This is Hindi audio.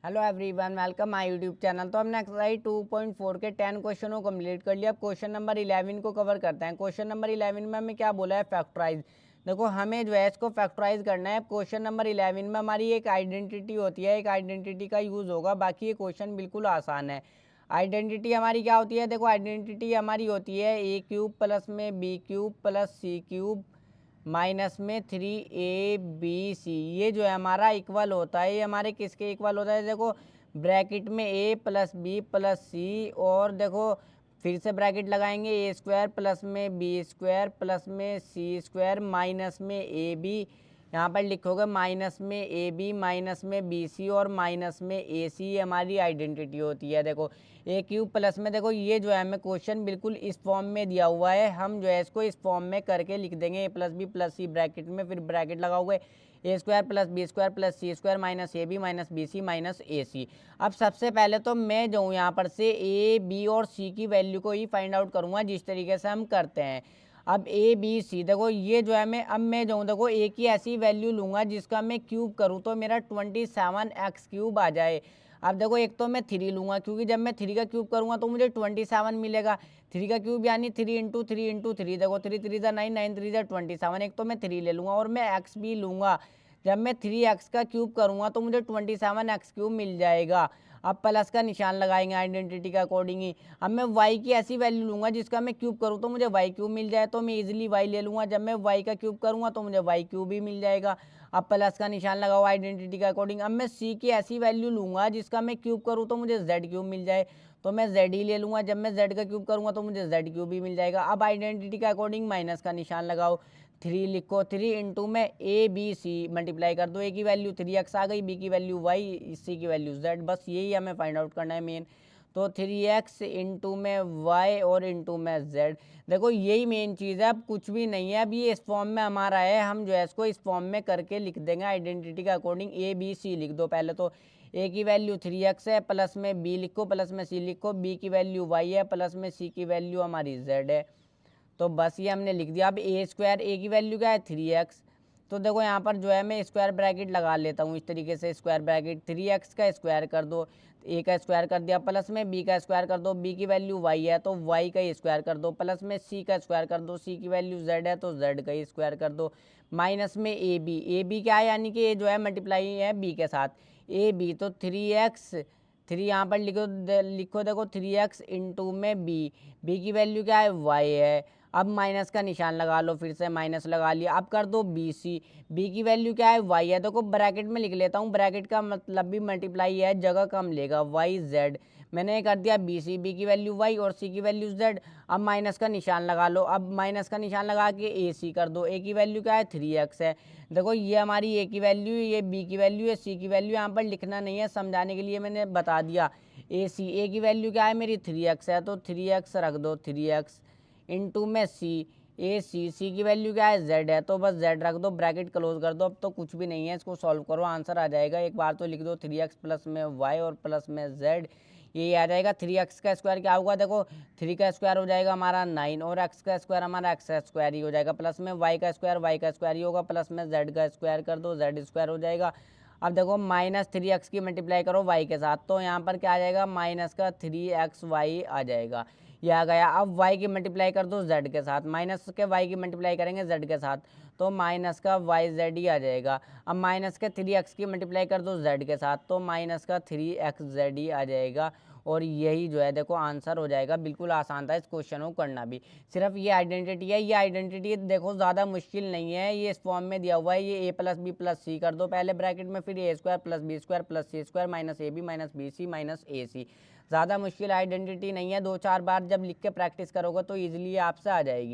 Hello everyone, welcome my YouTube channel. तो हमने एक्सरसाइज 2.4 के 10 क्वेश्चनों को कंप्लीट कर लिया। अब क्वेश्चन नंबर 11 को कवर करते हैं। क्वेश्चन नंबर 11 में हमें क्या बोला है, फैक्टराइज। देखो हमें जो है इसको फैक्टराइज करना है। क्वेश्चन नंबर 11 में हमारी एक आइडेंटिटी होती है, एक आइडेंटिटी का यूज़ होगा। बाकी ये क्वेश्चन बिल्कुल आसान है। आइडेंटिटी हमारी क्या होती है, देखो आइडेंटिटी हमारी होती है ए क्यूब प्लस में बी क्यूब प्लस सी क्यूब माइनस में 3ab ये जो है हमारा इक्वल होता है। ये हमारे किसके इक्वल होता है, देखो ब्रैकेट में a प्लस बी प्लस सी, और देखो फिर से ब्रैकेट लगाएंगे ए स्क्वायर प्लस में बी स्क्वायर प्लस में सी स्क्वायर माइनस में ए बी। यहाँ पर लिखोगे माइनस में ए बी माइनस में बी सी और माइनस में ए सी हमारी आइडेंटिटी होती है। देखो ए क्यूब प्लस में, देखो ये जो है हमें क्वेश्चन बिल्कुल इस फॉर्म में दिया हुआ है। हम जो है इसको इस फॉर्म में करके लिख देंगे A plus B plus C bracket में, फिर ब्रैकेट लगाओगे A square plus B square plus C square minus A B minus B C minus A C. अब सबसे पहले तो मैं जो हूँ यहाँ पर से ए बी और सी की वैल्यू को ही फाइंड आउट करूँगा, जिस तरीके से हम करते हैं। अब ए बी सी, देखो ये जो है मैं जो हूँ देखो ए की ऐसी वैल्यू लूँगा जिसका मैं क्यूब करूँ तो मेरा 27x³ आ जाए। अब देखो एक तो मैं 3 लूँगा, क्योंकि जब मैं 3 का क्यूब करूँगा तो मुझे 27 मिलेगा। 3 का क्यूब यानी 3 इंटू 3 इंटू 3, देखो 3 3 ज़ा 9, 9 3 ज़ा 27। एक तो मैं 3 ले लूँगा और मैं एक्स भी लूँगा। जब मैं 3x का क्यूब करूँगा तो मुझे 27x³ मिल जाएगा। अब प्लस का निशान लगाएंगे आइडेंटिटी के अकॉर्डिंग ही। अब मैं y की ऐसी वैल्यू लूँगा जिसका मैं क्यूब करूँ तो मुझे y³ मिल जाए, तो मैं इजीली y ले लूँगा। जब मैं y का क्यूब करूँगा तो मुझे y³ भी मिल जाएगा। अब प्लस का निशान लगाओ आइडेंटिटी के अकॉर्डिंग। अब मैं c की ऐसी वैल्यू लूँगा जिसका मैं क्यूब करूँ तो मुझे z³ मिल जाए, तो मैं z ही ले लूँगा। जब मैं z का क्यूब करूँगा तो मुझे z³ भी मिल जाएगा। अब आइडेंटिटी के अकॉर्डिंग माइनस का निशान लगाओ, 3 लिखो, 3 इंटू में ए बी सी मल्टीप्लाई कर दो। ए की वैल्यू 3x आ गई, बी की वैल्यू y, सी की वैल्यू z। बस यही हमें फाइंड आउट करना है मेन। तो 3x इंटू में y और इंटू में z, देखो यही मेन चीज़ है। अब कुछ भी नहीं है, अब ये इस फॉर्म में हमारा है। हम जो है इसको इस फॉर्म में करके लिख देंगे आइडेंटिटी के अकॉर्डिंग। ए बी सी लिख दो पहले तो। ए की वैल्यू 3x है, प्लस में बी लिखो प्लस में सी लिखो, बी की वैल्यू y है प्लस में सी की वैल्यू हमारी z है। तो बस ये हमने लिख दिया। अब ए स्क्वायर, ए की वैल्यू क्या है 3x, तो देखो यहाँ पर जो है मैं स्क्वायर ब्रैकेट लगा लेता हूँ इस तरीके से। स्क्वायर ब्रैकेट 3x का स्क्वायर कर दो, ए का स्क्वायर कर दिया, प्लस में बी का स्क्वायर कर दो, बी की वैल्यू y है तो y का स्क्वायर कर दो, प्लस में सी का स्क्वायर कर दो, सी की वैल्यू z है तो z का स्क्वायर कर दो, माइनस में ए बी क्या है, यानी कि ए जो है मल्टीप्लाई है बी के साथ, ए बी तो 3x, 3 यहाँ पर लिखो देखो 3x इंटू में बी की वैल्यू क्या है y है। अब माइनस का निशान लगा लो, फिर से माइनस लगा लिया। अब कर दो बी सी, बी की वैल्यू क्या है y है। देखो ब्रैकेट में लिख लेता हूँ, ब्रैकेट का मतलब भी मल्टीप्लाई है, जगह कम लेगा, y z। मैंने कर दिया बी सी, बी की वैल्यू y और सी की वैल्यू z। अब माइनस का निशान लगा लो, अब माइनस का निशान लगा के ए सी कर दो। ए की वैल्यू क्या है 3x है। देखो ये हमारी ए की वैल्यू, ये बी की वैल्यू है, सी की वैल्यू यहाँ पर लिखना नहीं है, समझाने के लिए मैंने बता दिया। ए सी, ए की वैल्यू क्या है मेरी 3x है तो 3x रख दो, 3x इंटू में सी, ए सी, सी की वैल्यू क्या है z है तो बस z रख दो, ब्रैकेट क्लोज कर दो। अब तो कुछ भी नहीं है, इसको सॉल्व करो आंसर आ जाएगा। एक बार तो लिख दो 3x प्लस में y और प्लस में z, ये आ जाएगा। 3x का स्क्वायर क्या होगा, देखो 3 का स्क्वायर हो जाएगा हमारा 9 और x का स्क्वायर हमारा x का स्क्वायर ही हो जाएगा, प्लस में y का स्क्वायर ही होगा, प्लस में z का स्क्वायर कर दो, z स्क्वायर हो जाएगा। अब देखो माइनस 3x की मल्टीप्लाई करो y के साथ, तो यहाँ पर क्या आ जाएगा माइनस का 3xy आ जाएगा, ये आ गया। अब y की मल्टीप्लाई कर दो z के साथ, माइनस के y की मल्टीप्लाई करेंगे z के साथ तो माइनस का yz ही आ जाएगा। अब माइनस के 3x की मल्टीप्लाई कर दो z के साथ तो माइनस का 3xz ही आ जाएगा। और यही जो है देखो आंसर हो जाएगा। बिल्कुल आसान था इस क्वेश्चन को करना भी, सिर्फ ये आइडेंटिटी है। ये आइडेंटिटी देखो ज़्यादा मुश्किल नहीं है, ये इस फॉर्म में दिया हुआ है। ये A plus B plus C कर दो पहले ब्रैकेट में, फिर A square plus B square plus C square minus A B minus B C minus A C. ज़्यादा मुश्किल आइडेंटिटी नहीं है, 2-4 बार जब लिख के प्रैक्टिस करोगे तो ईजिली आपसे आ जाएगी।